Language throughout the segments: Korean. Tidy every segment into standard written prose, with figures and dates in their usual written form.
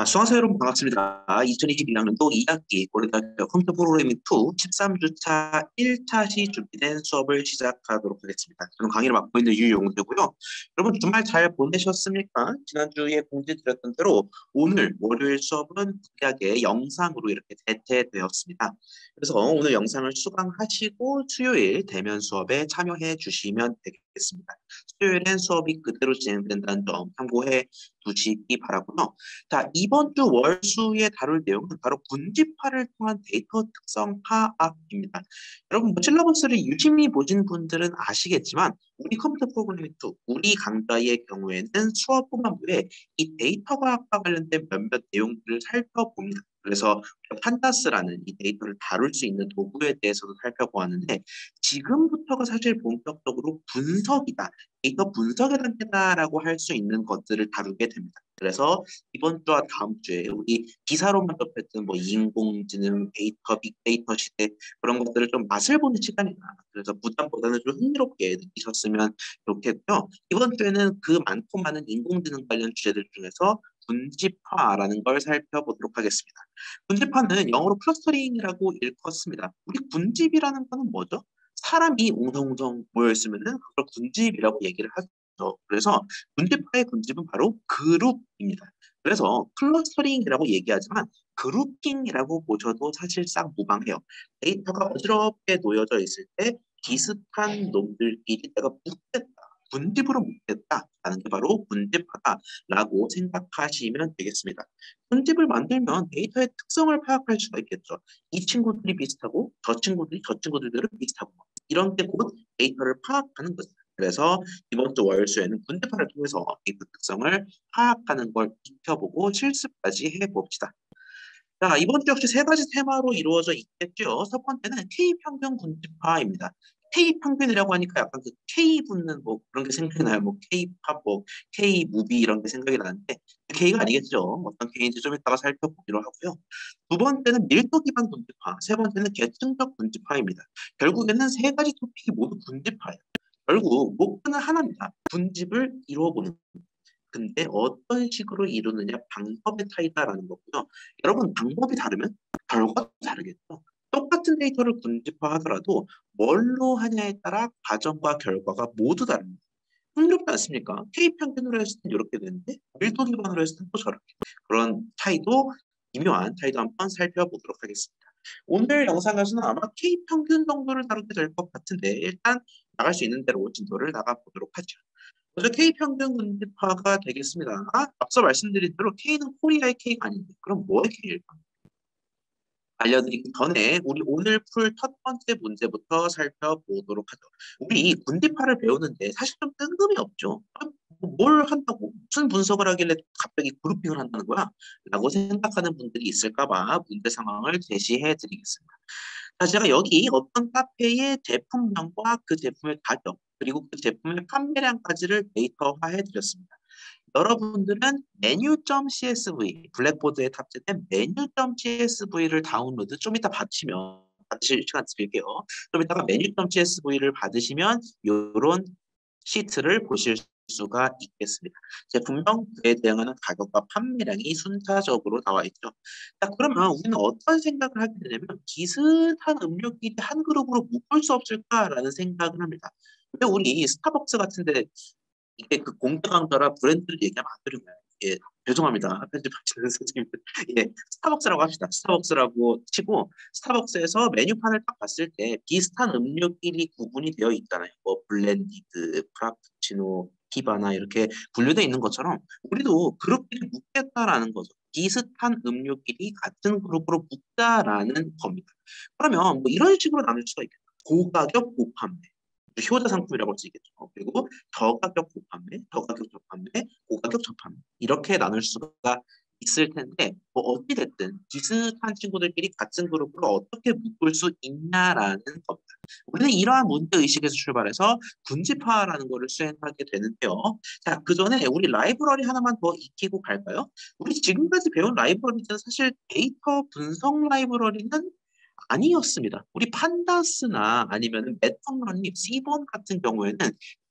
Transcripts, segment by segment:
수강생 여러분 반갑습니다. 2022학년도 2학기 고려대학교 컴퓨터 프로그래밍 2 13주차 1차 시 준비된 수업을 시작하도록 하겠습니다. 저는 강의를 맡고 있는 유용재고요. 여러분 주말 잘 보내셨습니까? 지난주에 공지드렸던 대로 오늘 월요일 수업은 구약의 영상으로 이렇게 대체되었습니다. 그래서 오늘 영상을 수강하시고 수요일 대면 수업에 참여해 주시면 되겠습니다. 수요일엔 수업이 그대로 진행된다는 점 참고해 두시기 바라고요. 자, 이번 주 월수에 다룰 내용은 바로 분집화를 통한 데이터 특성 파악입니다. 여러분, 뭐 실러버스를 유심히 보신 분들은 아시겠지만 우리 컴퓨터 프로그래밍 2, 우리 강좌의 경우에는 수업 후반부에 이 데이터 과학과 관련된 몇몇 내용들을 살펴봅니다. 그래서 판다스라는 이 데이터를 다룰 수 있는 도구에 대해서도 살펴보았는데 지금부터가 사실 본격적으로 분석이다. 데이터 분석의 단계다라고 할 수 있는 것들을 다루게 됩니다. 그래서 이번 주와 다음 주에 우리 기사로만 접했던 뭐 인공지능, 데이터, 빅데이터 시대 그런 것들을 좀 맛을 보는 시간이다. 그래서 부담보다는 좀 흥미롭게 느끼셨으면 좋겠고요. 이번 주에는 그 많고 많은 인공지능 관련 주제들 중에서 분집화라는 걸 살펴보도록 하겠습니다. 분집화는 영어로 클러스터링이라고 일컫습니다. 우리 분집이라는 거는 뭐죠? 사람이 웅성웅성 모여있으면은 그걸 군집이라고 얘기를 하죠. 그래서 분집화의 군집은 바로 그룹입니다. 그래서 클러스터링이라고 얘기하지만 그룹핑이라고 보셔도 사실상 무방해요. 데이터가 어지럽게 놓여져 있을 때 비슷한 놈들끼리 내가 묶겠다. 분집으로 묶겠다라는 게 바로 분집하다라고 생각하시면 되겠습니다. 분집을 만들면 데이터의 특성을 파악할 수가 있겠죠. 이 친구들이 비슷하고 저 친구들이 저 친구들은 비슷하고 이런 게 곧 데이터를 파악하는 거죠. 그래서 이번 주 월수에는 분집화를 통해서 데이터 특성을 파악하는 걸 익혀보고 실습까지 해봅시다. 자, 이번 주 역시 세 가지 테마로 이루어져 있겠죠. 첫 번째는 K평균 군집화입니다. K평균이라고 하니까 약간 그 K 붙는 뭐 그런 게 생각이 나요. 뭐 K팝, 뭐 K무비 이런 게 생각이 나는데 K가 아니겠죠. 어떤 K인지 좀 이따가 살펴보기로 하고요. 두 번째는 밀도 기반 군집화, 세 번째는 계층적 군집화입니다. 결국에는 세 가지 토픽이 모두 군집화예요. 결국 목표는 하나입니다. 분집을 이루어보는. 근데 어떤 식으로 이루느냐 방법의 차이다라는 거고요. 여러분 방법이 다르면 결과도 다르겠죠. 똑같은 데이터를 군집화하더라도 뭘로 하냐에 따라 과정과 결과가 모두 다릅니다. 흥미롭지 않습니까? K 평균으로 했을 땐 이렇게 되는데 밀도 기반으로 했을 땐 또 저렇게. 그런 차이도 미묘한 차이도 한번 살펴보도록 하겠습니다. 오늘 영상에서는 아마 K 평균 정도를 다루게 될 것 같은데 일단 나갈 수 있는 대로 진도를 나가보도록 하죠. 먼저 K 평균 군집화가 되겠습니다. 앞서 말씀드린 대로 K는 코리아의 K가 아닌데 그럼 뭐의 K일까? 알려드리기 전에 우리 오늘 풀 첫 번째 문제부터 살펴보도록 하죠. 우리 이 군디파를 배우는데 사실 좀 뜬금이 없죠. 뭘 한다고? 무슨 분석을 하길래 갑자기 그룹핑을 한다는 거야? 라고 생각하는 분들이 있을까 봐 문제 상황을 제시해 드리겠습니다. 자, 제가 여기 어떤 카페의 제품명과 그 제품의 가격, 그리고 그 제품의 판매량까지를 데이터화해 드렸습니다. 여러분들은 메뉴.csv 블랙보드에 탑재된 메뉴.csv를 다운로드 좀 이따 받으실 시간 드릴게요. 좀 이따가 메뉴.csv를 받으시면 이런 시트를 보실 수가 있겠습니다. 제품명, 그에 대응하는 가격과 판매량이 순차적으로 나와 있죠. 자, 그러면 우리는 어떤 생각을 하게 되냐면 비슷한 음료끼리 한 그룹으로 묶을 수 없을까라는 생각을 합니다. 왜 우리 스타벅스 같은데 이게 그 공개 강좌라 브랜드를 얘기하면 안 되는 거예요. 예, 죄송합니다. 편집하시는 선생님들. 예, 스타벅스라고 합시다. 스타벅스라고 치고 스타벅스에서 메뉴판을 딱 봤을 때 비슷한 음료끼리 구분이 되어 있잖아요. 뭐 블렌디드, 프라푸치노, 티바나 이렇게 분류되어 있는 것처럼 우리도 그룹끼리 묶겠다라는 거죠. 비슷한 음료끼리 같은 그룹으로 묶자라는 겁니다. 그러면 뭐 이런 식으로 나눌 수가 있겠다. 고가격 고판매. 효자 상품이라고 할 수 있겠죠. 그리고 저가격 고판매, 저가격 저판매, 고가격 저판매 이렇게 나눌 수가 있을 텐데 뭐 어찌 됐든 비슷한 친구들끼리 같은 그룹으로 어떻게 묶을 수 있냐라는 겁니다. 우리는 이러한 문제 의식에서 출발해서 군집화라는 거를 수행하게 되는데요. 자, 그 전에 우리 라이브러리 하나만 더 익히고 갈까요? 우리 지금까지 배운 라이브러리는 사실 데이터 분석 라이브러리는 아니었습니다. 우리 판다스나 아니면 매턴러닝, 시본 같은 경우에는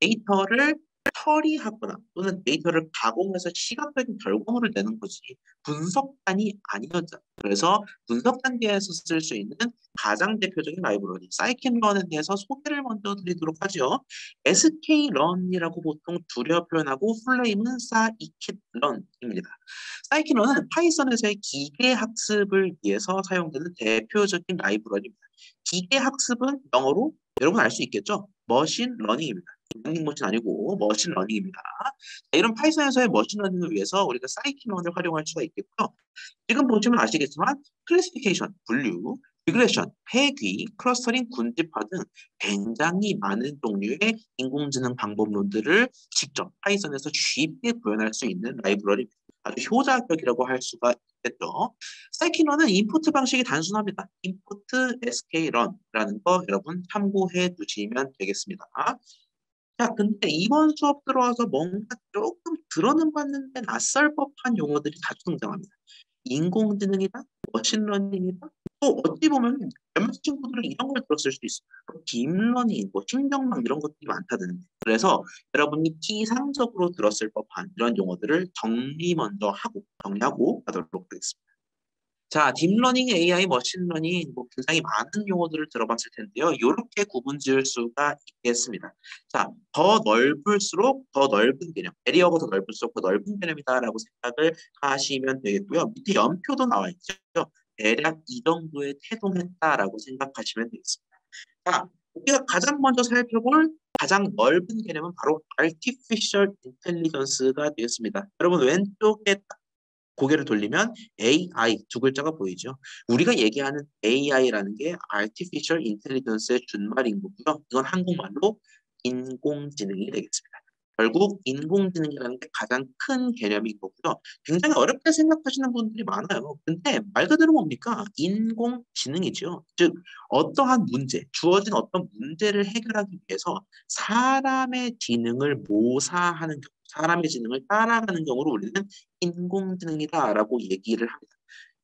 데이터를 처리하거나 또는 데이터를 가공해서 시각적인 결과물을 내는 거지 분석단이 아니었잖아. 그래서 분석 단계에서 쓸 수 있는 가장 대표적인 라이브러리 사이킨런에 대해서 소개를 먼저 드리도록 하죠. sklearn이라고 보통 줄여 표현하고 풀네임은 scikit-learn입니다. scikit-learn은 파이썬에서의 기계 학습을 위해서 사용되는 대표적인 라이브러리입니다. 기계 학습은 영어로 여러분 알 수 있겠죠? 머신 러닝입니다. 러닝머신 아니고 머신 러닝입니다. 이런 파이썬에서의 머신 러닝을 위해서 우리가 사이키런을 활용할 수가 있겠고요. 지금 보시면 아시겠지만 클래시피케이션, 분류, 리그레션, 폐귀, 클러스터링, 군집화 등 굉장히 많은 종류의 인공지능 방법론들을 직접 파이썬에서 쉽게 구현할 수 있는 라이브러리 아주 효자격이라고 할 수가 있겠죠. 사이키런은 인푸트 방식이 단순합니다. 인푸트 sklearn라는 거 여러분 참고해 두시면 되겠습니다. 자, 근데 이번 수업 들어와서 뭔가 조금 들어는 봤는데 낯설 법한 용어들이 자주 등장합니다. 인공지능이다, 머신러닝이다, 또 어찌 보면 몇몇 친구들은 이런 걸 들었을 수도 있어요. 딥러닝, 뭐 신경망 이런 것들이 많다던데. 그래서 여러분이 피상적으로 들었을 법한 이런 용어들을 정리하고 가도록 하겠습니다. 자, 딥러닝, AI, 머신러닝 뭐 굉장히 많은 용어들을 들어봤을 텐데요. 이렇게 구분 지을 수가 있겠습니다. 자, 더 넓을수록 더 넓은 개념, 에리어가 더 넓을수록 더 넓은 개념이다라고 생각을 하시면 되겠고요. 밑에 연표도 나와 있죠. 대략 이 정도에 태동했다라고 생각하시면 되겠습니다. 자, 우리가 가장 먼저 살펴볼 가장 넓은 개념은 바로 Artificial Intelligence가 되겠습니다. 여러분 왼쪽에 고개를 돌리면 AI 두 글자가 보이죠. 우리가 얘기하는 AI라는 게 Artificial Intelligence의 준말인 거고요. 이건 한국말로 인공지능이 되겠습니다. 결국 인공지능이라는 게 가장 큰 개념인 거고요. 굉장히 어렵게 생각하시는 분들이 많아요. 근데 말 그대로 뭡니까? 인공지능이죠. 즉 어떠한 문제, 주어진 어떤 문제를 해결하기 위해서 사람의 지능을 모사하는 경우, 사람의 지능을 따라가는 경우를 우리는 인공지능이다라고 얘기를 합니다.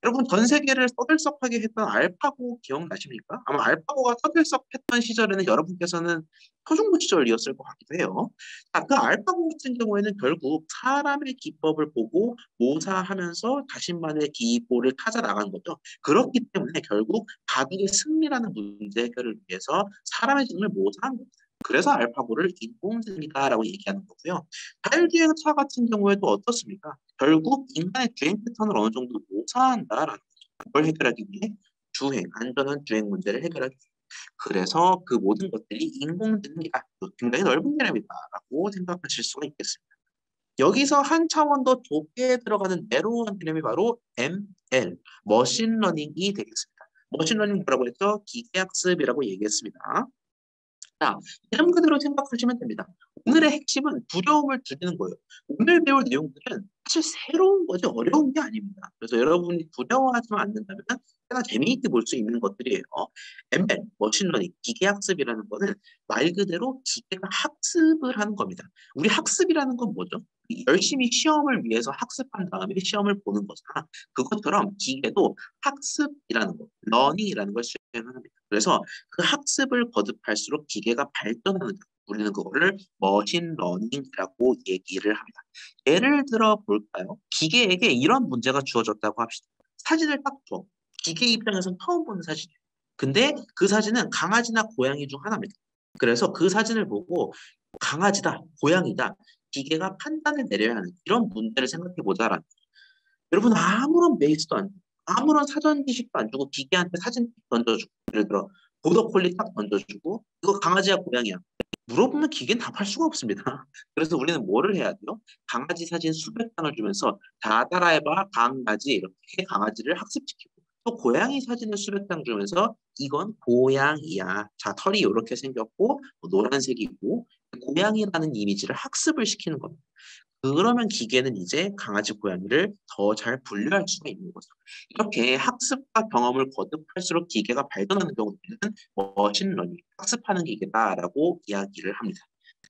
여러분 전 세계를 떠들썩하게 했던 알파고 기억나십니까? 아마 알파고가 떠들썩했던 시절에는 여러분께서는 초중고 시절이었을 것 같기도 해요. 자, 그 알파고 같은 경우에는 결국 사람의 기법을 보고 모사하면서 자신만의 기법을 찾아 나간 거죠. 그렇기 때문에 결국 바둑의 승리라는 문제 해결을 위해서 사람의 지능을 모사한 겁니다. 그래서 알파고를 인공지능이다라고 얘기하는 거고요. 자율주행차 같은 경우에도 어떻습니까? 결국 인간의 주행 패턴을 어느 정도 모사한다라는 거죠. 그걸 해결하기 위해 주행, 안전한 주행 문제를 해결하기 위해. 그래서 그 모든 것들이 인공지능이다. 굉장히 넓은 개념이다라고 생각하실 수가 있겠습니다. 여기서 한 차원 더 좁게 들어가는 내로우한 개념이 바로 ML, 머신러닝이 되겠습니다. 머신러닝 뭐라고 했죠? 기계학습이라고 얘기했습니다. 자, 이름 그대로 생각하시면 됩니다. 오늘의 핵심은 두려움을 줄이는 거예요. 오늘 배울 내용들은 사실 새로운 거지 어려운 게 아닙니다. 그래서 여러분이 두려워하지만 않는다면 꽤나 재미있게 볼 수 있는 것들이에요. ML, 머신러닝, 기계학습이라는 거는 말 그대로 기계가 학습을 하는 겁니다. 우리 학습이라는 건 뭐죠? 열심히 시험을 위해서 학습한 다음에 시험을 보는 거잖아. 그것처럼 기계도 학습이라는 거, 러닝이라는 걸 수행합니다. 그래서 그 학습을 거듭할수록 기계가 발전하는 거. 우리는 그거를 머신러닝이라고 얘기를 합니다. 예를 들어 볼까요? 기계에게 이런 문제가 주어졌다고 합시다. 사진을 딱 줘. 기계 입장에서는 처음 보는 사진이에요. 근데 그 사진은 강아지나 고양이 중 하나입니다. 그래서 그 사진을 보고 강아지다, 고양이다, 기계가 판단을 내려야 하는 이런 문제를 생각해 보자라는 거예요. 여러분 아무런 베이스도 안 주고 아무런 사전 지식도 안 주고 기계한테 사진 던져주고 예를 들어 보더콜리 딱 던져주고 이거 강아지야 고양이야 물어보면 기계는 답할 수가 없습니다. 그래서 우리는 뭐를 해야 돼요? 강아지 사진 수백 장을 주면서 다 따라해봐 강아지 이렇게 강아지를 학습시키고 또 고양이 사진을 수백 장 주면서 이건 고양이야. 자 털이 이렇게 생겼고 노란색이고 고양이라는 이미지를 학습을 시키는 겁니다. 그러면 기계는 이제 강아지, 고양이를 더 잘 분류할 수가 있는 거죠. 이렇게 학습과 경험을 거듭할수록 기계가 발전하는 경우에는 머신러닝, 학습하는 기계다라고 이야기를 합니다.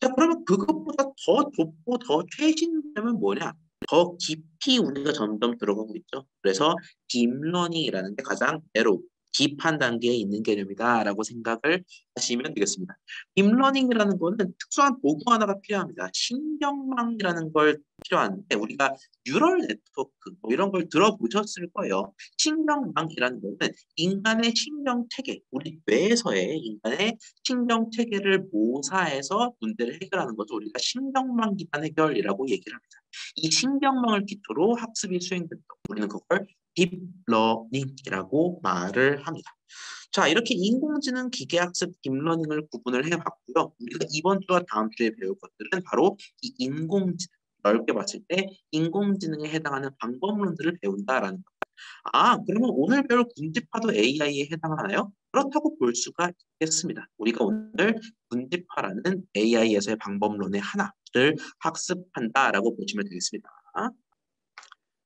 자, 그러면 그것보다 더 좁고 더 최신되면 뭐냐? 더 깊이 우리가 점점 들어가고 있죠. 그래서 딥러닝이라는 게 가장 내로 깊한 단계에 있는 개념이다라고 생각을 하시면 되겠습니다. 딥러닝이라는 거는 특수한 도구 하나가 필요합니다. 신경망이라는 걸 필요한데 우리가 뉴럴 네트워크 뭐 이런 걸 들어보셨을 거예요. 신경망이라는 거는 인간의 신경 체계, 우리 뇌에서의 인간의 신경 체계를 모사해서 문제를 해결하는 거죠. 우리가 신경망 기반 해결이라고 얘기를 합니다. 이 신경망을 기초로 학습이 수행된다. 우리는 그걸 딥러닝이라고 말을 합니다. 자, 이렇게 인공지능 기계학습 딥러닝을 구분을 해봤고요. 우리가 이번 주와 다음 주에 배울 것들은 바로 이 인공지능, 넓게 봤을 때 인공지능에 해당하는 방법론들을 배운다라는 것. 아, 그러면 오늘 배울 군집화도 AI에 해당하나요? 그렇다고 볼 수가 있겠습니다. 우리가 오늘 군집화라는 AI에서의 방법론의 하나를 학습한다라고 보시면 되겠습니다.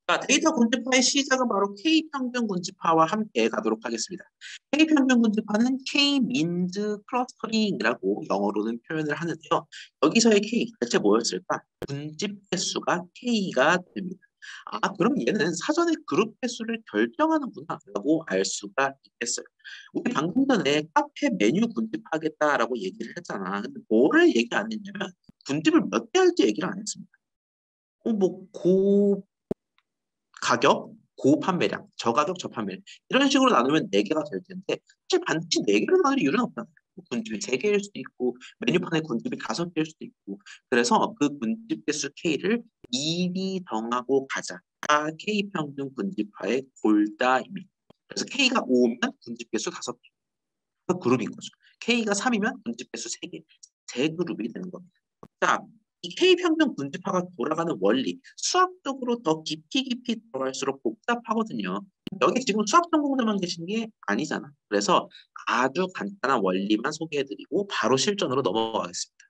자, 데이터 군집화의 시작은 바로 K-평균 군집화와 함께 가도록 하겠습니다. K-평균 군집화는 K-민즈 클러스터링이라고 영어로는 표현을 하는데요. 여기서의 K, 대체 뭐였을까? 군집 횟수가 K가 됩니다. 아, 그럼 얘는 사전에 그룹 횟수를 결정하는구나 라고 알 수가 있겠어요. 우리 방금 전에 카페 메뉴 군집하겠다라고 얘기를 했잖아. 근데 뭐를 얘기 안 했냐면 군집을 몇 개 할지 얘기를 안 했습니다. 가격, 고판매량, 저가격, 저판매량 이런 식으로 나누면 4개가 될 텐데 사실 반드시 4개로 나눌 이유는 없잖아요. 군집이 3개일 수도 있고 메뉴판에 군집이 5개일 수도 있고 그래서 그 군집 개수 K를 미리 정하고 가자가 K평균 군집화의 골자입니다. 그래서 K가 5면 군집 개수 5개, 그 그룹인 거죠. K가 3이면 군집 개수 3개, 세 그룹이 되는 겁니다. 자, 이 K평균 군집화가 돌아가는 원리, 수학적으로 더 깊이 들어갈수록 복잡하거든요. 여기 지금 수학 전공자만 계신 게 아니잖아. 그래서 아주 간단한 원리만 소개해드리고 바로 실전으로 넘어가겠습니다.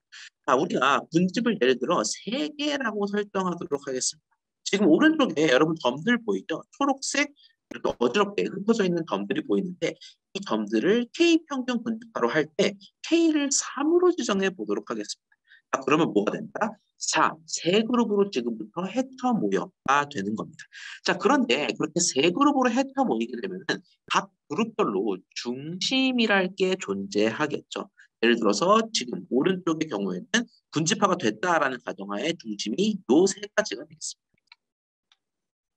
자, 우리가 군집을 예를 들어 3개라고 설정하도록 하겠습니다. 지금 오른쪽에 여러분 점들 보이죠? 초록색 이렇게 어지럽게 흩어져 있는 점들이 보이는데 이 점들을 K평균 군집화로 할 때 K를 3으로 지정해 보도록 하겠습니다. 자, 그러면 뭐가 된다? 4, 세 그룹으로 지금부터 헤쳐 모여가 되는 겁니다. 자, 그런데 그렇게 세 그룹으로 헤쳐 모이게 되면은 각 그룹별로 중심이랄 게 존재하겠죠. 예를 들어서 지금 오른쪽의 경우에는 군집화가 됐다라는 가정하에 중심이 요 세 가지가 되겠습니다.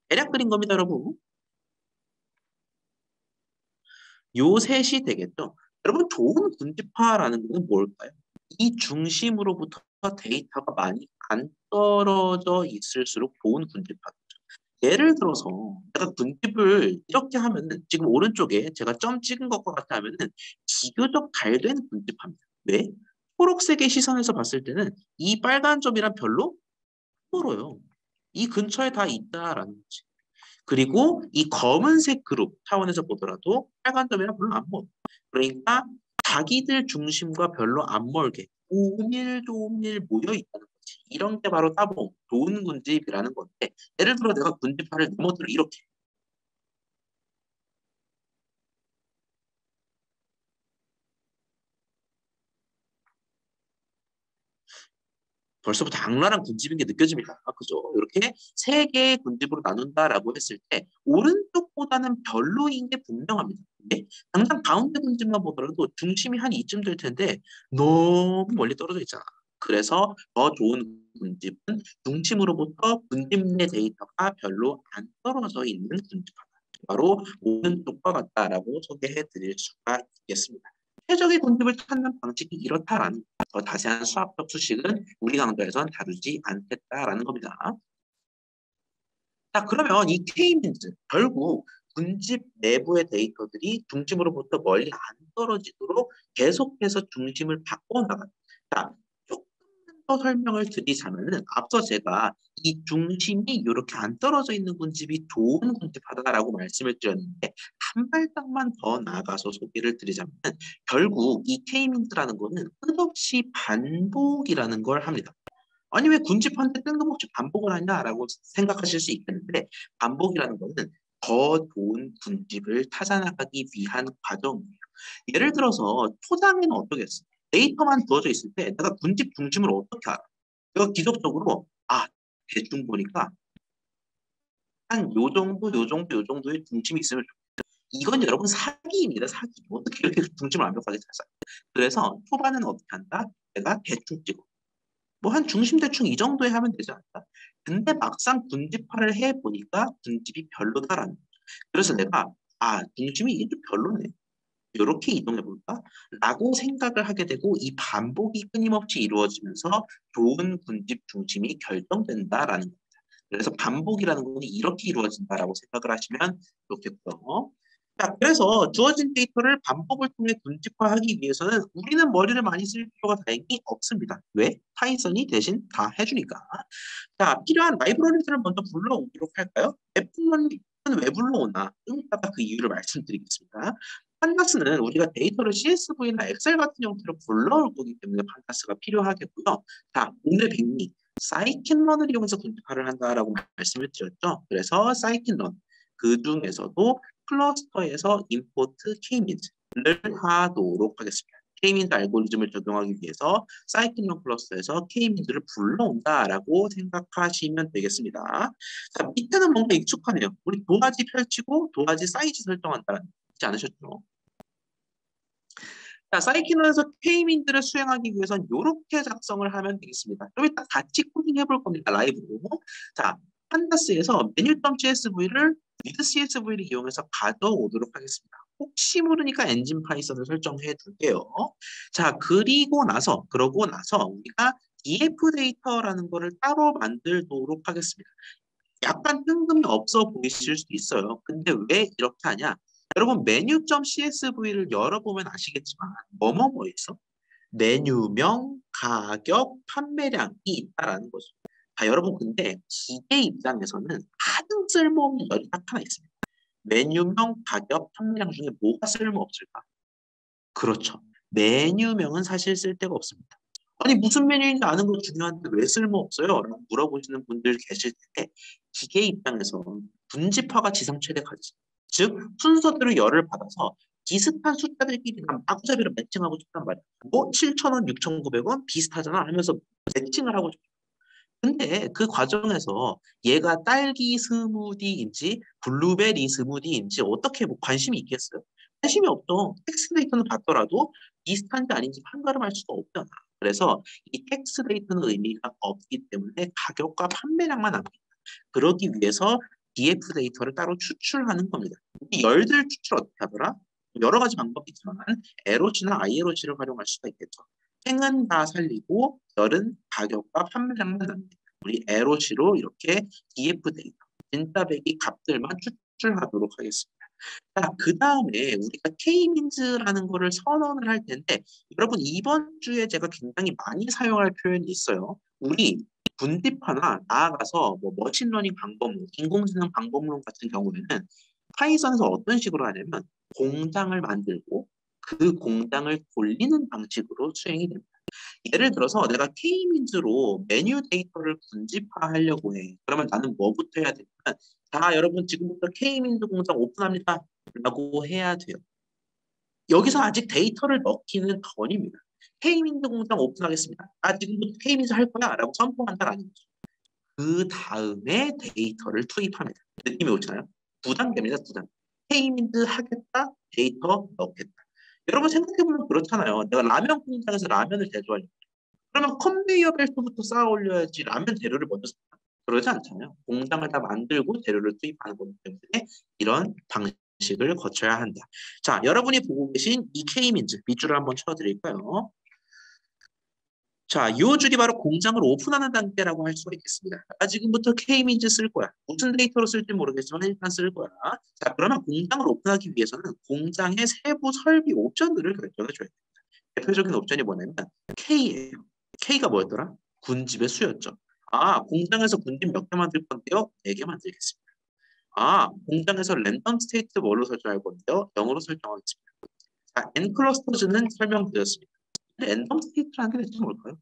대략 그린 겁니다, 여러분. 요 셋이 되겠죠. 여러분, 좋은 군집화라는 것은 뭘까요? 이 중심으로부터 데이터가 많이 안 떨어져 있을수록 좋은 군집화죠. 예를 들어서 내가 군집을 이렇게 하면은 지금 오른쪽에 제가 점 찍은 것과 같이 하면은 비교적 잘 되는 군집화입니다. 왜? 초록색의 시선에서 봤을 때는 이 빨간 점이랑 별로 멀어요. 이 근처에 다 있다라는 거지. 그리고 이 검은색 그룹 차원에서 보더라도 빨간 점이랑 별로 안 멀어. 그러니까 자기들 중심과 별로 안 멀게 오밀조밀 모여 있다는 거지. 이런 게 바로 따봉, 좋은 군집이라는 건데 예를 들어 내가 군집화를 네모대로 이렇게 벌써부터 악랄한 군집인 게 느껴집니다. 그죠? 이렇게 세 개의 군집으로 나눈다라고 했을 때 오른쪽보다는 별로인 게 분명합니다. 근데 당장 가운데 군집만 보더라도 중심이 한 이쯤 될 텐데 너무 멀리 떨어져 있잖아. 그래서 더 좋은 군집은 중심으로부터 군집 내 데이터가 별로 안 떨어져 있는 군집하다. 바로 오른쪽과 같다라고 소개해 드릴 수가 있겠습니다. 최적의 군집을 찾는 방식이 이렇다라는 더 자세한 수학적 수식은 우리 강좌에선 다루지 않겠다라는 겁니다. 자, 그러면 이 K-민즈 결국 군집 내부의 데이터들이 중심으로부터 멀리 안 떨어지도록 계속해서 중심을 바꿔나간다. 자, 조금 더 설명을 드리자면은 앞서 제가 이 중심이 이렇게 안 떨어져 있는 군집이 좋은 군집하다라고 말씀을 드렸는데 한 발짝만 더 나아가서 소개를 드리자면 결국 이 K-민즈라는 거는 끝없이 반복이라는 걸 합니다. 아니 왜 군집한테 뜬금없이 반복을 하냐라고 생각하실 수 있겠는데 반복이라는 것은 더 좋은 군집을 찾아나가기 위한 과정이에요. 예를 들어서 초장에는 어떠겠어? 데이터만 부어져 있을 때 내가 군집 중심을 어떻게 알아? 내가 기적적으로 대충 보니까 한 요 정도, 요 정도, 요 정도의 중심이 있으면 좋겠다. 이건 여러분 사기입니다. 사기. 어떻게 이렇게 중심을 완벽하게 찾아? 그래서 초반에는 어떻게 한다? 내가 대충 찍어. 뭐 한 중심 대충 이 정도에 하면 되지 않을까? 근데 막상 군집화를 해보니까 군집이 별로다라는 거죠. 그래서 내가 중심이 이게 좀 별로네. 이렇게 이동해 볼까? 라고 생각을 하게 되고 이 반복이 끊임없이 이루어지면서 좋은 군집 중심이 결정된다라는 겁니다. 그래서 반복이라는 건 이렇게 이루어진다라고 생각을 하시면 좋겠고요. 자, 그래서 주어진 데이터를 반복을 통해 군집화하기 위해서는 우리는 머리를 많이 쓸 필요가 다행히 없습니다. 왜? 파이썬이 대신 다 해주니까. 자, 필요한 라이브러리들을 먼저 불러오도록 할까요? 앱플러는 왜 불러오나? 좀 이따가 그 이유를 말씀드리겠습니다. 판다스는 우리가 데이터를 CSV나 엑셀 같은 형태로 불러올 거기 때문에 판다스가 필요하겠고요. 자, 오늘의 백미, 사이킨런을 이용해서 군집화를 한다라고 말씀을 드렸죠. 그래서 사이킨런, 그 중에서도 클러스터에서 임포트 K-means를 하도록 하겠습니다. K-means 알고리즘을 적용하기 위해서 사이클론 클러스터에서 K-means를 불러온다라고 생각하시면 되겠습니다. 자, 밑에는 뭔가 익숙하네요. 우리 도화지 펼치고 도화지 사이즈 설정한다는 거 잊지 않으셨죠? 자, 사이클론에서 K-means를 수행하기 위해선 이렇게 작성을 하면 되겠습니다. 좀 이따 같이 코딩 해볼 겁니다. 라이브로. 자, 판다스에서 menu.csv를 with CSV를 이용해서 가져오도록 하겠습니다. 혹시 모르니까 엔진 파이썬을 설정해 둘게요. 자, 그러고 나서 우리가 df 데이터라는 거를 따로 만들도록 하겠습니다. 약간 뜬금이 없어 보이실 수도 있어요. 근데 왜 이렇게 하냐? 여러분 메뉴.csv를 열어보면 아시겠지만 뭐뭐 있어? 메뉴명, 가격, 판매량이 있다라는 거죠. 여러분 근데 기계 입장에서는 가장 쓸모없는 열이 딱 하나 있습니다. 메뉴명, 가격, 판매량 중에 뭐가 쓸모없을까? 그렇죠. 메뉴명은 사실 쓸데가 없습니다. 아니 무슨 메뉴인지 아는 거 중요한데 왜 쓸모없어요? 라고 물어보시는 분들 계실 텐데 기계 입장에서 분집화가 지상 최대까지 즉 순서대로 열을 받아서 비슷한 숫자들끼리 마구잡이로 매칭하고 싶단 말이야. 뭐 7,000원, 6,900원 비슷하잖아 하면서 매칭을 하고 싶어. 근데 그 과정에서 얘가 딸기 스무디인지 블루베리 스무디인지 어떻게 뭐 관심이 있겠어요? 관심이 없죠. 텍스트 데이터는 봤더라도 비슷한지 아닌지 판가름할 수가 없잖아. 그래서 이 텍스트 데이터는 의미가 없기 때문에 가격과 판매량만 남깁니다. 그러기 위해서 DF 데이터를 따로 추출하는 겁니다. 이 열들 추출 어떻게 하더라? 여러 가지 방법이 있지만 LOC나 ILOC를 활용할 수가 있겠죠. 생은 다 살리고 열은 가격과 판매량만 남깁니다. 우리 LOC로 이렇게 DF 데이터, 진짜 배기 값들만 추출하도록 하겠습니다. 자, 그 다음에 우리가 K-means라는 거를 선언을 할 텐데 여러분 이번 주에 제가 굉장히 많이 사용할 표현이 있어요. 우리 분집화나 나아가서 뭐 머신러닝 방법론, 인공지능 방법론 같은 경우에는 파이썬에서 어떤 식으로 하냐면 공장을 만들고 그 공장을 돌리는 방식으로 수행이 됩니다. 예를 들어서 내가 K-means로 메뉴 데이터를 군집화하려고 해. 그러면 나는 뭐부터 해야 되냐면 자, 여러분 지금부터 K-means 공장 오픈합니다. 라고 해야 돼요. 여기서 아직 데이터를 넣기는 던입니다. K-means 공장 오픈하겠습니다. 지금부터 K-means 할 거야. 라고 선포한다라는 거죠. 그 다음에 데이터를 투입합니다. 느낌이 오잖아요. 두 단계입니다. 두 단계. K-means 하겠다. 데이터 넣겠다. 여러분 생각해보면 그렇잖아요. 내가 라면 공장에서 라면을 제조하려고 그러면 컨베이어 벨트부터 쌓아 올려야지 라면 재료를 먼저 사. 그러지 않잖아요. 공장을 다 만들고 재료를 투입하는 거기 때문에 이런 방식을 거쳐야 한다. 자, 여러분이 보고 계신 이 K-means 밑줄을 한번 쳐드릴까요? 자, 이 줄이 바로 공장을 오픈하는 단계라고 할 수가 있겠습니다. 지금부터 K-means 쓸 거야. 무슨 데이터로 쓸지 모르겠지만 일단 쓸 거야. 자, 그러면 공장을 오픈하기 위해서는 공장의 세부 설비 옵션들을 결정해 줘야 됩니다. 대표적인 옵션이 뭐냐면 K예요. K가 뭐였더라? 군집의 수였죠. 공장에서 군집 몇 개 만들 건데요? 4개 만들겠습니다. 공장에서 랜덤 스테이트 뭘로 설정할 건데요? 0으로 설정하겠습니다. 자, N 클러스터즈는 설명드렸습니다. 랜덤 스테이트라는 게 대체 뭘까요?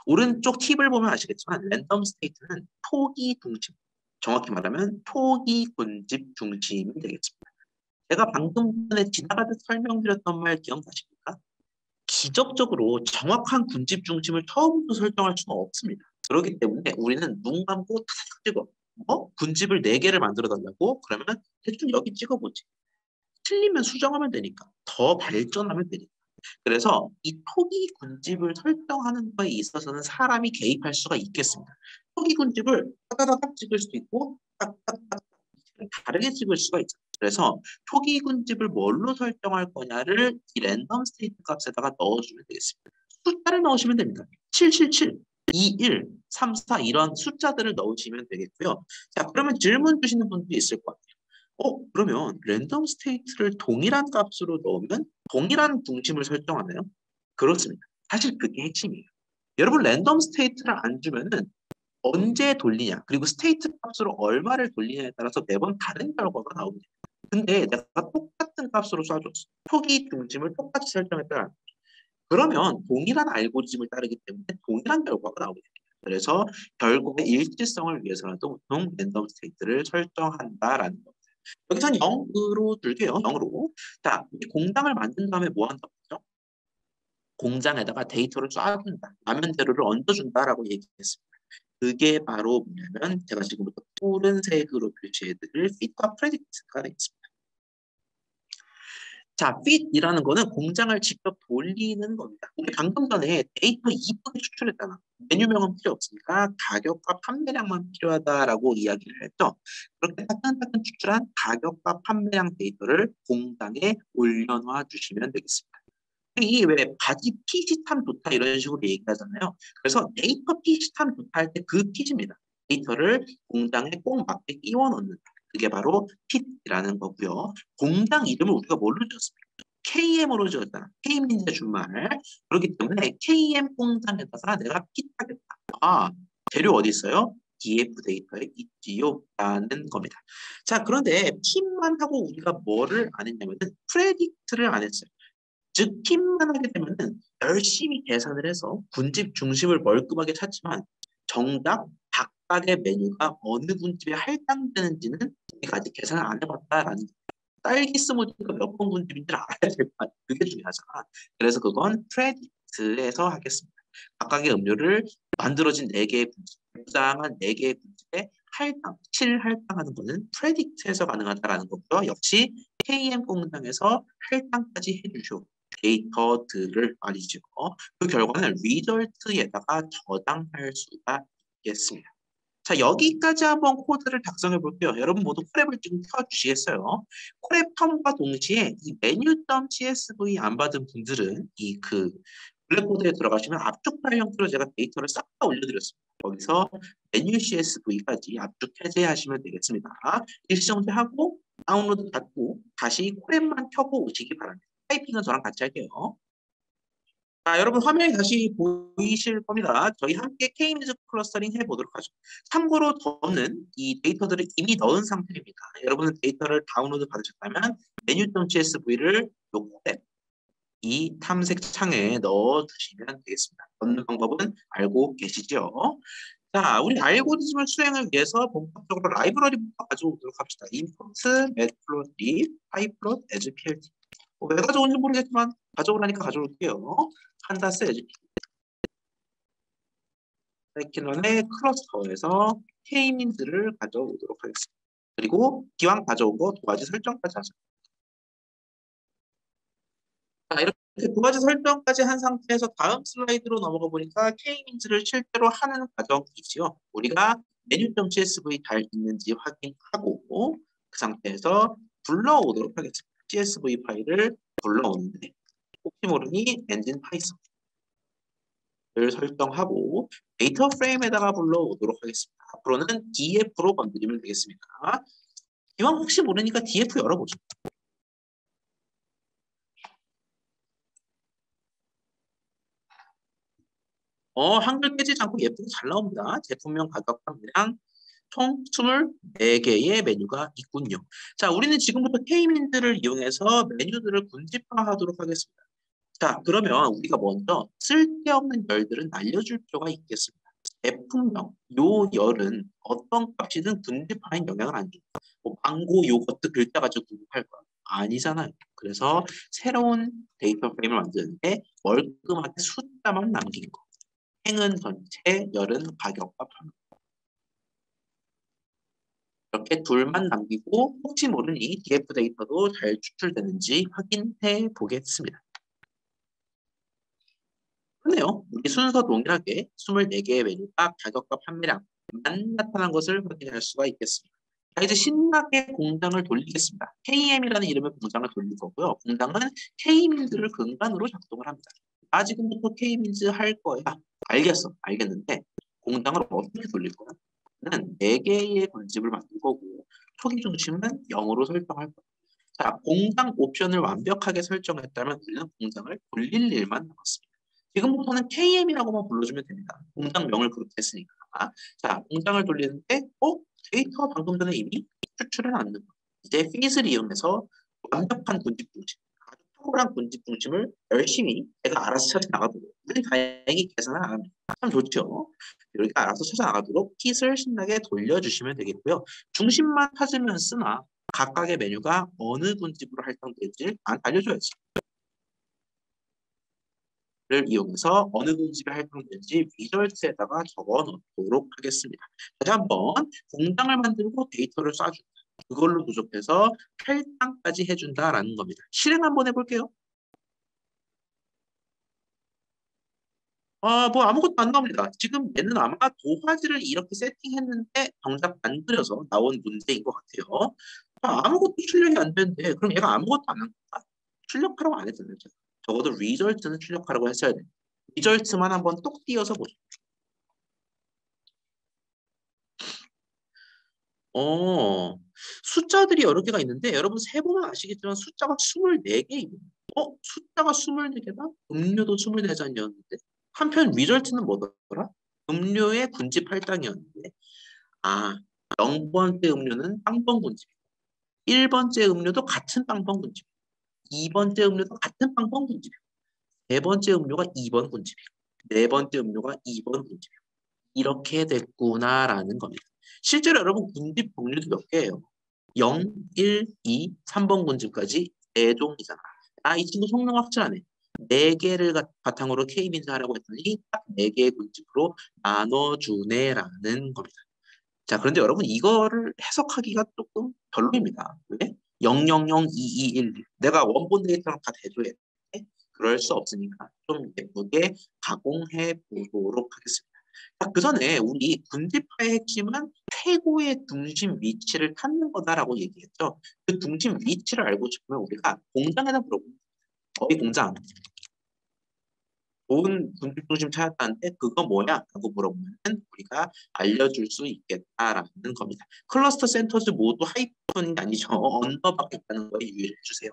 오른쪽 팁을 보면 아시겠지만 랜덤 스테이트는 토기 중심, 정확히 말하면 토기 군집 중심이 되겠습니다. 제가 방금 전에 지나가듯 설명드렸던 말 기억나십니까? 기적적으로 정확한 군집 중심을 처음부터 설정할 수는 없습니다. 그렇기 때문에 우리는 눈 감고 탁 찍어. 군집을 4개를 만들어 달라고? 그러면 대충 여기 찍어보지. 틀리면 수정하면 되니까. 더 발전하면 되니까. 그래서 이 토기 군집을 설정하는 거에 있어서는 사람이 개입할 수가 있겠습니다. 토기 군집을 따다다닥 찍을 수도 있고 딱딱딱 다르게 찍을 수가 있죠. 그래서 토기 군집을 뭘로 설정할 거냐를 이 랜덤 스테이트 값에다가 넣어주면 되겠습니다. 숫자를 넣으시면 됩니다. 777, 21, 34 이런 숫자들을 넣으시면 되겠고요. 자, 그러면 질문 주시는 분들이 있을 것 같아요. 그러면 랜덤 스테이트를 동일한 값으로 넣으면 동일한 중심을 설정하나요? 그렇습니다. 사실 그게 핵심이에요. 여러분 랜덤 스테이트를 안 주면은 언제 돌리냐 그리고 스테이트 값으로 얼마를 돌리냐에 따라서 매번 다른 결과가 나옵니다. 근데 내가 똑같은 값으로 쏴줬어. 표기 중심을 똑같이 설정했다. 그러면 동일한 알고리즘을 따르기 때문에 동일한 결과가 나오게 됩니다. 그래서 결국의 일치성을 위해서라도 보통 랜덤 스테이트를 설정한다라는 겁니다. 여기선 0으로 줄게요. 0으로. 자, 공장을 만든 다음에 뭐 한다고 했죠? 공장에다가 데이터를 쏴준다. 라면 재료를 얹어준다라고 얘기했습니다. 그게 바로 뭐냐면 제가 지금부터 푸른색으로 표시해드릴 fit과 predict가 되겠습니다. 자, fit이라는 거는 공장을 직접 돌리는 겁니다. 우리 방금 전에 데이터 이쁘게 추출했잖아. 메뉴명은 필요 없으니까 가격과 판매량만 필요하다라고 이야기를 했죠. 그렇게 따끈따끈 추출한 가격과 판매량 데이터를 공장에 올려놔 주시면 되겠습니다. 이 왜 바지 핏이 참 좋다 이런 식으로 얘기하잖아요. 그래서 데이터 핏이 참 좋다 할 때 그 핏입니다. 데이터를 공장에 꼭 맞게 끼워 넣는다. 그게 바로 핏이라는 거고요. 공장 이름을 우리가 뭘로 지었습니까? KM으로 지었잖아. KM인데 준말. 그렇기 때문에 KM 공장에다가 내가 핏하겠다. 아, 재료 어디 있어요? DF 데이터에 있지요? 라는 겁니다. 자, 그런데 핏만 하고 우리가 뭐를 안 했냐면은 프레딕트를 안 했어요. 즉 팁만 하게 되면은 열심히 계산을 해서 군집 중심을 멀끔하게 찾지만 정작 각각의 메뉴가 어느 군집에 할당되는지는 우리가 아직 계산을 안 해봤다라는 딸기 스무디가 몇 번 군집인지를 알아야 될 것 같아요. 그게 중요하잖아. 그래서 그건 프레딕트에서 하겠습니다. 각각의 음료를 만들어진 4개의 군집, 부장한 4개의 군집에 할당, 실할당하는 것은 프레딕트에서 가능하다라는 거고요. 역시 KM 공장에서 할당까지 해주쇼. 데이터들을 말이죠. 그 결과는 리절트에다가 저장할 수가 있겠습니다. 자, 여기까지 한번 코드를 작성해 볼게요. 여러분 모두 콜앱을 지금 켜주시겠어요? 콜앱 텀과 동시에 이 menu.csv 안 받은 분들은 이 블랙보드에 들어가시면 압축 파일 형태로 제가 데이터를 싹 다 올려드렸습니다. 거기서 메뉴 CSV까지 압축 해제하시면 되겠습니다. 일시정지하고 다운로드 닫고 다시 콜앱만 켜고 오시기 바랍니다. 타이핑은 저랑 같이 할게요. 자, 여러분 화면이 다시 보이실 겁니다. 저희 함께 K-means 클러스터링 해보도록 하죠. 참고로 저는 이 데이터들을 이미 넣은 상태입니다. 여러분은 데이터를 다운로드 받으셨다면 menu.csv를 요 콜앱 이 탐색 창에 넣어주시면 되겠습니다. 넣는 방법은 알고 계시죠? 자, 우리 알고리즘을 수행을 위해서 본격적으로 라이브러리부터 가져오도록 합시다. import matplotlib, pyplot, as plt. 왜 가져온지 모르겠지만 가져오라니까 가져올게요. 판다스 as 세키런의 클러스터에서 K-민즈를 가져오도록 하겠습니다. 그리고 기왕 가져온 거 2가지 설정까지 하죠. 자, 이렇게 2가지 설정까지 한 상태에서 다음 슬라이드로 넘어가 보니까 K-민즈를 실제로 하는 과정이지요. 우리가 menu.csv 잘 있는지 확인하고 그 상태에서 불러오도록 하겠습니다. CSV 파일을 불러오는데 혹시 모르니 엔진 파이썬을 설정하고 데이터 프레임에다가 불러오도록 하겠습니다. 앞으로는 DF로 건드리면 되겠습니다. 이왕 혹시 모르니까 DF 열어보죠. 한글 깨지지 않고 예쁘게 잘 나옵니다. 제품명 가격 판매량 총 24개의 메뉴가 있군요. 자, 우리는 지금부터 K민들을 이용해서 메뉴들을 군집화하도록 하겠습니다. 자, 그러면 우리가 먼저 쓸데없는 열들은 날려줄 필요가 있겠습니다. 제품명, 요 열은 어떤 값이든 군집화에 영향을 안 줍니다. 뭐 망고 요거트 글자 가지고 군집할 거야. 아니잖아요. 그래서 새로운 데이터 프레임을 만드는데 멀끔하게 숫자만 남긴 거. 행은 전체, 열은 가격과 판매. 이렇게 둘만 남기고 혹시 모르니 DF 데이터도 잘 추출되는지 확인해 보겠습니다. 그네요. 우리 순서 동일하게 24개의 메뉴가 가격과 판매량만 나타난 것을 확인할 수가 있겠습니다. 자, 이제 신나게 공장을 돌리겠습니다. KM이라는 이름의 공장을 돌릴 거고요. 공장은 K민즈를 근간으로 작동을 합니다. 나 지금부터 K민즈 할 거야. 알겠어. 알겠는데 공장을 어떻게 돌릴 거야? 는 4개의 군집을 만들 거고 초기 중심은 0으로 설정할 거야. 자, 공장 옵션을 완벽하게 설정했다면 우리는 공장을 돌릴 일만 남았습니다. 지금부터는 KM이라고만 불러주면 됩니다. 공장명을 그렇게 했으니까. 자, 공장을 돌리는데, 데이터가 방금 전에 이미 추출해 놨는 거. 이제 feed을 이용해서 완벽한 군집 중심, 아주 탁월한 군집 중심을 열심히 내가 알아서 찾아 나가도록. 우리 다행히 계산을 안 합니다. 참 좋죠. 이렇게 알아서 찾아 나가도록 feed을 신나게 돌려주시면 되겠고요. 중심만 찾으면 쓰나 각각의 메뉴가 어느 군집으로 할당될지 알려줘야지. 를 이용해서 어느 군집에 할당되는지 리절트에다가 적어 놓도록 하겠습니다. 다시 한번 공장을 만들고 데이터를 쏴준다. 그걸로 부족해서 할당까지 해준다라는 겁니다. 실행 한번 해볼게요. 뭐 아무것도 안 나옵니다. 지금 얘는 아마 도화지를 이렇게 세팅했는데 정작 안 그려서 나온 문제인 것 같아요. 아무것도 출력이 안 되는데 그럼 얘가 아무것도 안 한 건가? 출력하라고 안 했잖아요. 적어도 리절트는 출력하라고 했어야 돼. 리절트만 한번 똑 띄어서 보죠. 숫자들이 여러 개가 있는데 여러분 세보면 아시겠지만 숫자가 24개입니다. 숫자가 24개다? 음료도 24잔이었는데 한편 리절트는 뭐더라? 음료의 군집 할당이었는데 0번째 음료는 빵번 군집, 1번째 음료도 같은 빵번 군집, 2번째 음료도 같은 빵번 군집, 세 번째 음료가 2번 군집이고 네 번째 음료가 2번 군집이고 이렇게 됐구나라는 겁니다. 실제로 여러분 군집 종류도 몇 개예요? 0, 1, 2, 3번 군집까지 4종이잖아. 이 친구 성능 확실하네. 4개를 바탕으로 K민즈 하라고 했더니 딱 4개의 군집으로 나눠주네라는 겁니다. 자, 그런데 여러분 이거를 해석하기가 조금 별로입니다. 왜? 0002211 내가 원본 데이터랑 다 대조해. 그럴 수 없으니까 좀 예쁘게 가공해 보도록 하겠습니다. 자, 그 전에 우리 군집화의 핵심은 최고의 중심 위치를 찾는 거다라고 얘기했죠. 그 중심 위치를 알고 싶으면 우리가 공장에다 물어봅니다. 어이 공장, 좋은 군집 중심 찾았다는데 그거 뭐야? 라고 물어보면 우리가 알려줄 수 있겠다라는 겁니다. 클러스터 센터즈 모두 하이픈이 아니죠. 언더밖에 있다는 거에 유의해 주세요.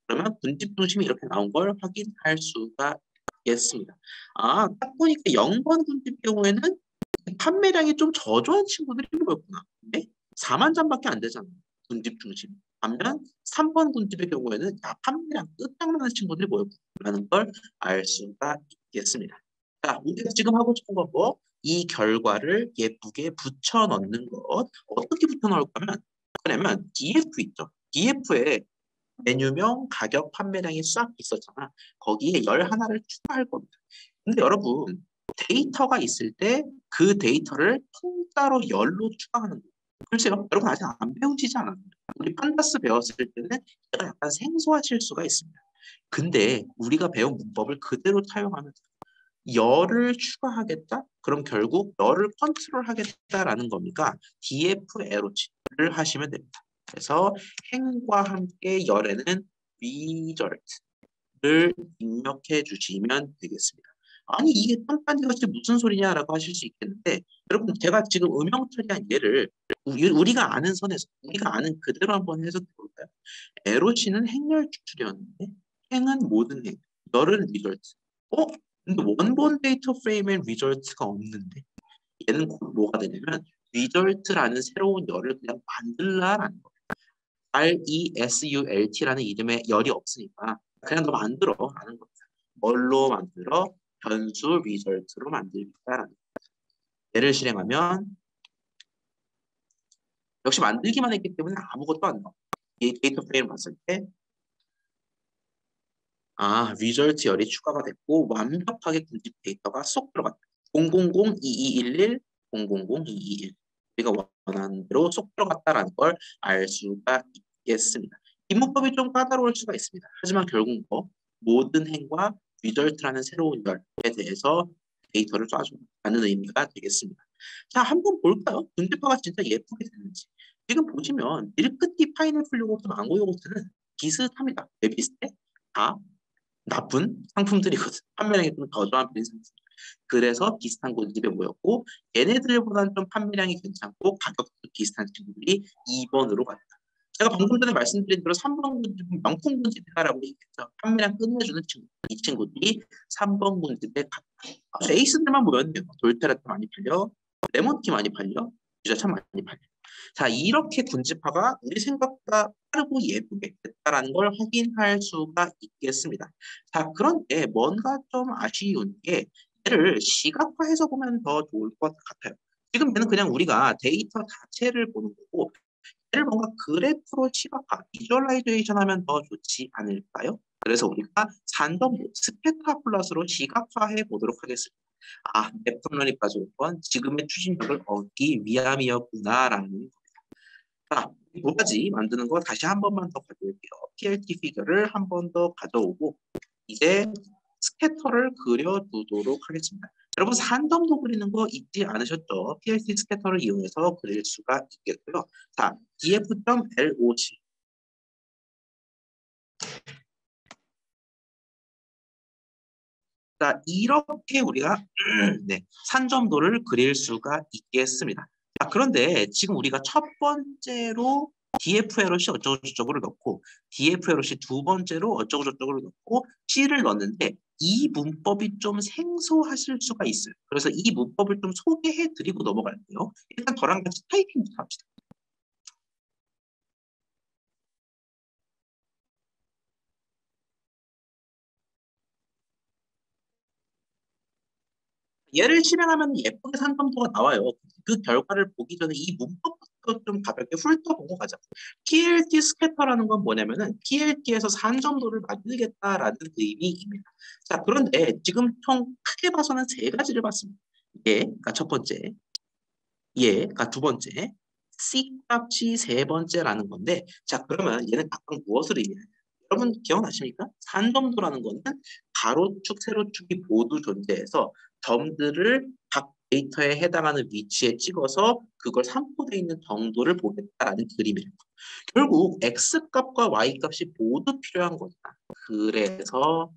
그러면 군집 중심이 이렇게 나온 걸 확인할 수가 있겠습니다. 딱 보니까 0번 군집 경우에는 판매량이 좀 저조한 친구들이 보였구나. 근데 4만 잔밖에 안 되잖아. 군집 중심. 반면 3번 군집의 경우에는 판매량 끝장나는 친구들이 보였구나라는 걸 알 수가 있겠습니다. 자, 우리가 지금 하고 싶은 거고 이 결과를 예쁘게 붙여 넣는 것. 어떻게 붙여 넣을 거면 그러면 DF 있죠. DF에 메뉴명, 가격, 판매량이 싹 있었잖아. 거기에 11을 추가할 겁니다. 근데 여러분 데이터가 있을 때 그 데이터를 통짜로 열로 추가하는 거예요. 글쎄요, 여러분 아직 안 배우시지 않았나요? 우리 판다스 배웠을 때는 얘가 약간 생소하실 수가 있습니다. 근데 우리가 배운 문법을 그대로 사용하면 열을 추가하겠다? 그럼 결국 열을 컨트롤하겠다라는 겁니까? df 에로치를 하시면 됩니다. 그래서 행과 함께 열에는 result를 입력해 주시면 되겠습니다. 아니 이게 딴딴이같이 무슨 소리냐라고 하실 수 있겠는데 여러분 제가 지금 음영 처리한 예를 우리가 아는 선에서 우리가 아는 그대로 한번 해석해 볼까요? 에로치는 행열 추출이었는데 행은 모든 행, 열은 리절트. 근데 원본 데이터 프레임엔 리절트가 없는데 얘는 곧 뭐가 되냐면 리절트라는 새로운 열을 그냥 만들라라는 거예요. RESULT라는 이름의 열이 없으니까 그냥 너 만들어 라는 겁니다. 뭘로 만들어? 변수 리절트로 만들겠다라는 거예요. 얘를 실행하면 역시 만들기만 했기 때문에 아무것도 안 나와. 이 데이터 프레임을 봤을 때 리절트 열이 추가가 됐고 완벽하게 군집 데이터가 쏙 들어갔다. 0002211 0002221 우리가 원하는 대로 쏙 들어갔다라는 걸 알 수가 있겠습니다. 이 문법이 좀 까다로울 수가 있습니다. 하지만 결국 모든 행과 리절트라는 새로운 열에 대해서 데이터를 쏴준다는 의미가 되겠습니다. 자, 한번 볼까요? 분집화가 진짜 예쁘게 되는지. 지금 보시면 밀크티, 파인애플 요거트, 망고 요거트는 비슷합니다. 왜 비슷해? 다 나쁜 상품들이거든. 판매량이 좀 더 저한 편인 상품. 그래서 비슷한 군집에 모였고 얘네들보다는 좀 판매량이 괜찮고 가격도 비슷한 친구들이 2번으로 갔다. 제가 방금 전에 말씀드린 대로 3번 군집은 명품 군집이다라고 얘기했죠. 판매량 끝내주는 친구. 이 친구들이 3번 군집에 갔다. 에이스들만 모였네요. 돌테라트 많이 팔려. 레몬티 많이 팔려. 유자차 많이 팔려. 자, 이렇게 군집화가 우리 생각보다 빠르고 예쁘게 됐다라는 걸 확인할 수가 있겠습니다. 자, 그런데 뭔가 좀 아쉬운 게 얘를 시각화해서 보면 더 좋을 것 같아요. 지금 얘는 그냥 우리가 데이터 자체를 보는 거고 얘를 뭔가 그래프로 시각화, 비주얼라이제이션 하면 더 좋지 않을까요? 그래서 우리가 산더미, 스펙타클러스로 시각화해 보도록 하겠습니다. 아, 랩톤런이 가져온 지금의 추진력을 얻기 위함이었구나라는. 자, 이 두 가지 만드는 거 다시 한 번만 더 가져올게요. PLT 피겨를 한 번 더 가져오고 이제 스캐터를 그려두도록 하겠습니다. 여러분 산덤도 그리는 거 잊지 않으셨죠? PLT 스캐터를 이용해서 그릴 수가 있겠고요. 자, df.log 자, 이렇게 우리가 네, 산점도를 그릴 수가 있겠습니다. 자, 그런데 지금 우리가 첫 번째로 df-LOC 어쩌고저쩌고를 넣고 df-LOC 두 번째로 어쩌고저쩌고를 넣고 c를 넣었는데 이 문법이 좀 생소하실 수가 있어요. 그래서 이 문법을 좀 소개해 드리고 넘어갈게요. 일단 저랑 같이 타이핑부터 합시다. 얘를 실행하면 예쁘게 산점도가 나와요. 그 결과를 보기 전에 이 문법부터 좀 가볍게 훑어보고 가자. PLT 스캐터라는 건 뭐냐면은 PLT에서 산점도를 만들겠다라는 의미입니다. 자, 그런데 지금 총 크게 봐서는 세 가지를 봤습니다. 얘가 첫 번째, 얘가 두 번째, C 값이 세 번째라는 건데, 자, 그러면 얘는 각각 무엇을 의미하냐? 여러분 기억나십니까? 산점도라는 거는 가로축, 세로축이 모두 존재해서 점들을 각 데이터에 해당하는 위치에 찍어서 그걸 산포되어 있는 정도를 보겠다라는 그림이에요. 결국 X값과 Y값이 모두 필요한 거다. 그래서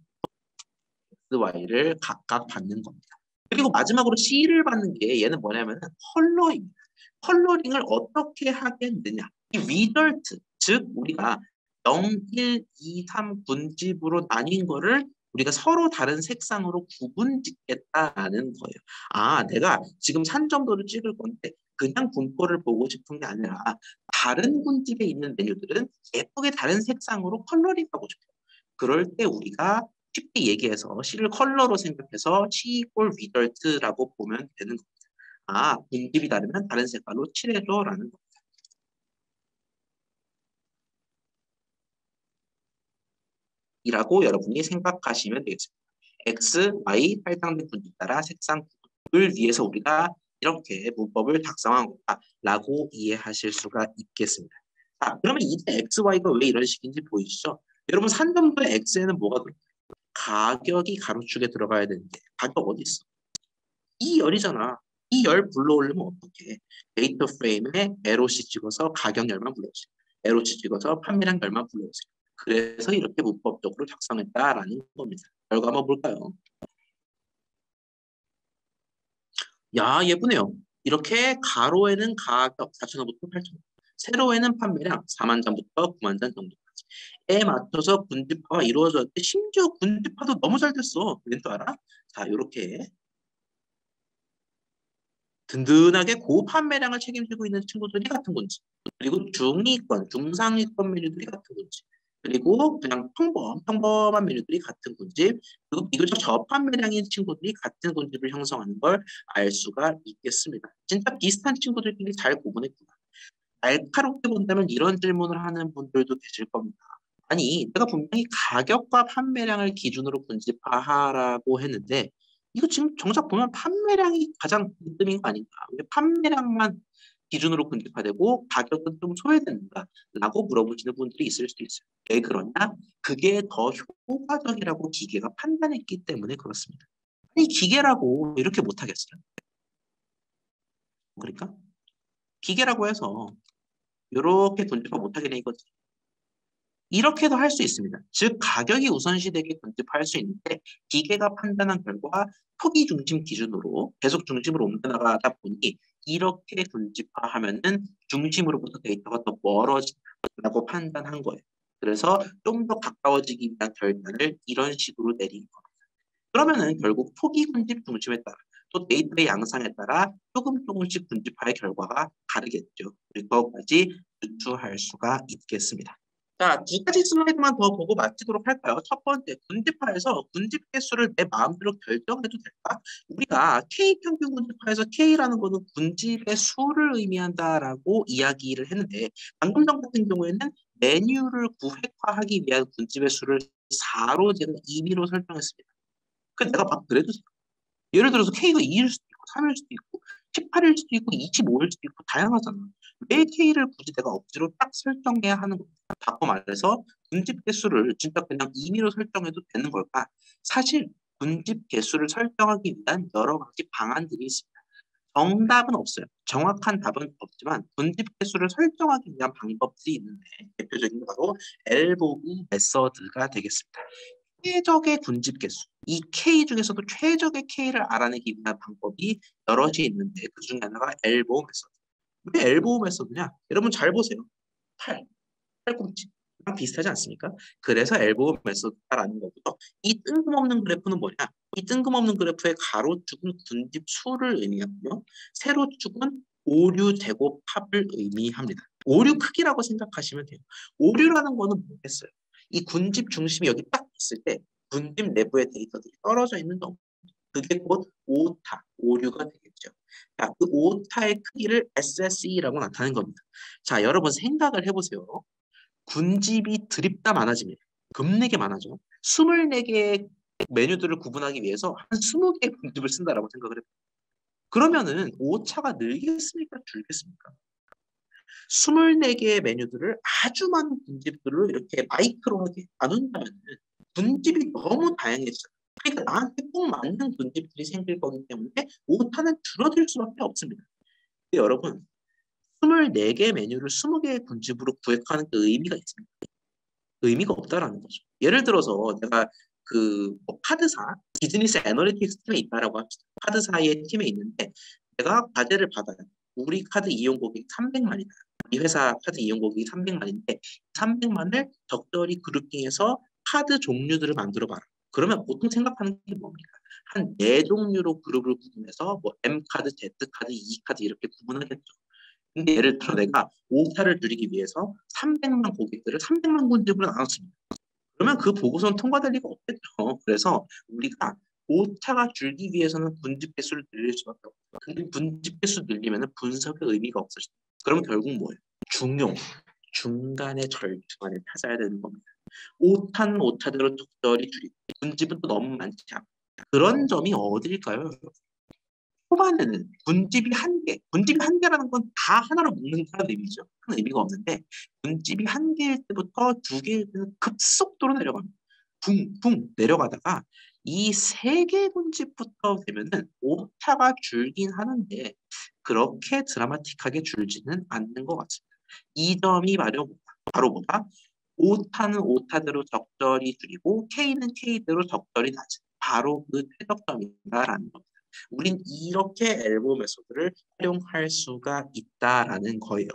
Y를 각각 받는 겁니다. 그리고 마지막으로 C를 받는 게 얘는 뭐냐면 컬러입니다. 컬러링을 어떻게 하겠느냐. 이 리절트, 즉 우리가 0, 1, 2, 3 군집으로 나뉜 거를 우리가 서로 다른 색상으로 구분 짓겠다라는 거예요. 아, 내가 지금 산점도를 찍을 건데 그냥 분포를 보고 싶은 게 아니라 다른 군집에 있는 메뉴들은 예쁘게 다른 색상으로 컬러링하고 싶어요. 그럴 때 우리가 쉽게 얘기해서 C를 컬러로 생각해서 C 이꼴 리절트라고 보면 되는 겁니다. 아, 분집이 다르면 다른 색깔로 칠해줘라는 거. 이라고 여러분이 생각하시면 되겠습니다. X, Y 할당된 분집 따라 색상 구분을 위해서 우리가 이렇게 문법을 작성한 거다라고 이해하실 수가 있겠습니다. 자, 그러면 이제 X, Y가 왜 이런 식인지 보이시죠? 여러분 산점도의 X에는 뭐가 들어가요? 가격이 가로축에 들어가야 되는데 가격 어디 있어? 이 열이잖아. 이 열 불러오려면 어떻게? 데이터 프레임에 LOC 찍어서 가격열만 불러오세요. LOC 찍어서 판매량 열만 불러오세요. 그래서 이렇게 문법적으로 작성했다라는 겁니다. 결과 한번 볼까요? 야, 예쁘네요. 이렇게 가로에는 가격 4,000원부터 8,000원, 세로에는 판매량 4만 장부터 9만 장 정도까지. 에 맞춰서 군집화가 이루어졌는데 심지어 군집화도 너무 잘 됐어. 왠또 알아? 자, 이렇게 든든하게 고판매량을 책임지고 있는 친구들이 같은 건지, 그리고 중위권, 중상위권 메뉴들이 같은 건지, 그리고 그냥 평범한 메뉴들이 같은 군집, 그리고 비교적 저판매량인 친구들이 같은 군집을 형성하는 걸 알 수가 있겠습니다. 진짜 비슷한 친구들끼리 잘 구분했구나. 날카롭게 본다면 이런 질문을 하는 분들도 계실 겁니다. 아니, 내가 분명히 가격과 판매량을 기준으로 군집화하라고 했는데 이거 지금 정작 보면 판매량이 가장 이점인 거 아닌가? 왜 판매량만 기준으로 군집화되고 가격은 좀 소외된다라고 물어보시는 분들이 있을 수도 있어요. 왜 그러냐? 그게 더 효과적이라고 기계가 판단했기 때문에 그렇습니다. 아니 기계라고 이렇게 못하겠어요? 그러니까 기계라고 해서 이렇게 군집화 못하게 돼 이거지. 이렇게도 할 수 있습니다. 즉 가격이 우선시되게 군집화할 수 있는데 기계가 판단한 결과 크기 중심 기준으로 계속 중심으로 옮겨나가다 보니 이렇게 군집화하면은 중심으로부터 데이터가 더 멀어진다고 판단한 거예요. 그래서 좀 더 가까워지기 위한 결단을 이런 식으로 내린 겁니다. 그러면은 결국 초기 군집 중심에 따라 또 데이터의 양상에 따라 조금씩 군집화의 결과가 다르겠죠. 그것까지 유추할 수가 있겠습니다. 자, 두 가지 슬라이드만 더 보고 마치도록 할까요? 첫 번째, 군집화에서 군집 개수를 내 마음대로 결정해도 될까? 우리가 K 평균 군집화에서 K라는 거는 군집의 수를 의미한다라고 이야기를 했는데 방금 전 같은 경우에는 메뉴를 구획화하기 위한 군집의 수를 4로 제가 임의로 설정했습니다. 그 내가 막 그래도 돼요. 예를 들어서 K가 2일 수도 있고 3일 수도 있고 18일 수도 있고 25일 수도 있고 다양하잖아. 왜 K를 굳이 내가 억지로 딱 설정해야 하는 걸까? 바꿔 말해서 군집 개수를 진짜 그냥 임의로 설정해도 되는 걸까? 사실 군집 개수를 설정하기 위한 여러 가지 방안들이 있습니다. 정답은 없어요. 정확한 답은 없지만 군집 개수를 설정하기 위한 방법들이 있는데 대표적인 게 바로 엘보우 메서드가 되겠습니다. 최적의 군집 개수. 이 K 중에서도 최적의 K를 알아내기 위한 방법이 여럿이 있는데 그 중에 하나가 엘보우 메서드. 왜 엘보우 메서드냐? 여러분 잘 보세요. 팔꿈치랑 비슷하지 않습니까? 그래서 엘보우 메서드라는 거고요. 이 뜬금없는 그래프는 뭐냐? 이 뜬금없는 그래프의 가로축은 군집 수를 의미하고요. 세로축은 오류 제곱합을 의미합니다. 오류 크기라고 생각하시면 돼요. 오류라는 거는 뭐겠어요? 이 군집 중심이 여기 딱 있을 때 군집 내부의 데이터들이 떨어져 있는 거. 그게 곧 오타, 오류가 되겠죠. 자, 그 오타의 크기를 SSE라고 나타내는 겁니다. 자, 여러분 생각을 해보세요. 군집이 드립다 많아지면 겁내게 많아져. 24개의 메뉴들을 구분하기 위해서 한 20개의 군집을 쓴다라고 생각을 해요. 그러면은 오차가 늘겠습니까? 줄겠습니까? 24개의 메뉴들을 아주 많은 군집들로 이렇게 마이크로하게 나눈다면 군집이 너무 다양해져요. 그러니까 나한테 꼭 맞는 군집들이 생길 거기 때문에 오타는 줄어들 수밖에 없습니다. 여러분 24개 메뉴를 20개의 군집으로 구획하는 그 의미가 있습니다. 의미가 없다라는 거죠. 예를 들어서 내가 카드사, 비즈니스 애널리틱스 팀에 있다라고 합시다. 카드사의 팀에 있는데 내가 과제를 받아요. 우리 카드 이용 고객이 300만이다. 이 회사 카드 이용 고객이 300만인데 300만을 적절히 그룹핑해서 카드 종류들을 만들어 봐라. 그러면 보통 생각하는 게 뭡니까? 한 4종류로 그룹을 구분해서 뭐 M카드, Z카드, E카드 이렇게 구분하겠죠. 근데 예를 들어 내가 오차를 줄이기 위해서 300만 고객들을 300만 군집으로 나눴습니다. 그러면 그 보고서는 통과될 리가 없겠죠. 그래서 우리가 오차가 줄기 위해서는 군집 개수를 늘릴 수밖에 없어요. 근데 군집 개수 늘리면 분석의 의미가 없어져요. 그러면 결국 뭐예요? 중간의 절충안을 찾아야 되는 겁니다. 오차는 오차대로 적절히 줄이고 군집은 또 너무 많지 않고 그런 점이 어딜까요? 초반에는 군집이 한 개라는 건 다 하나로 묶는다는 의미죠. 큰 의미가 없는데 군집이 한 개일 때부터 2개일 때는 급속도로 내려갑니다. 붕붕 내려가다가 이 3개 군집부터 되면은 오차가 줄긴 하는데 그렇게 드라마틱하게 줄지는 않는 것 같습니다. 이 점이 바로 뭐다? 오타는 오타대로 적절히 줄이고 K는 K대로 적절히 낮은 바로 그 최적점이다라는 겁니다. 우린 이렇게 엘보 메소드를 활용할 수가 있다라는 거예요.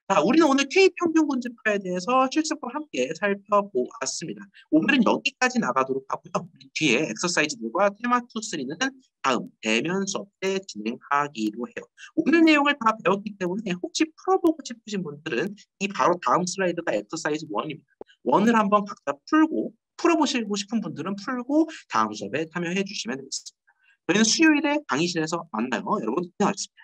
자, 우리는 오늘 K 평균 군집화에 대해서 실습과 함께 살펴보았습니다. 오늘은 여기까지 나가도록 하고요. 뒤에 엑서사이즈들과 테마 2, 3는 다음 대면 수업 때 진행하기로 해요. 오늘 내용을 다 배웠기 때문에 혹시 풀어보고 싶으신 분들은 이 바로 다음 슬라이드가 엑서사이즈 1입니다. 1을 한번 각자 풀어보시고 싶은 분들은 풀고 다음 수업에 참여해 주시면 되겠습니다. 저희는 수요일에 강의실에서 만나요. 여러분, 고생하셨습니다.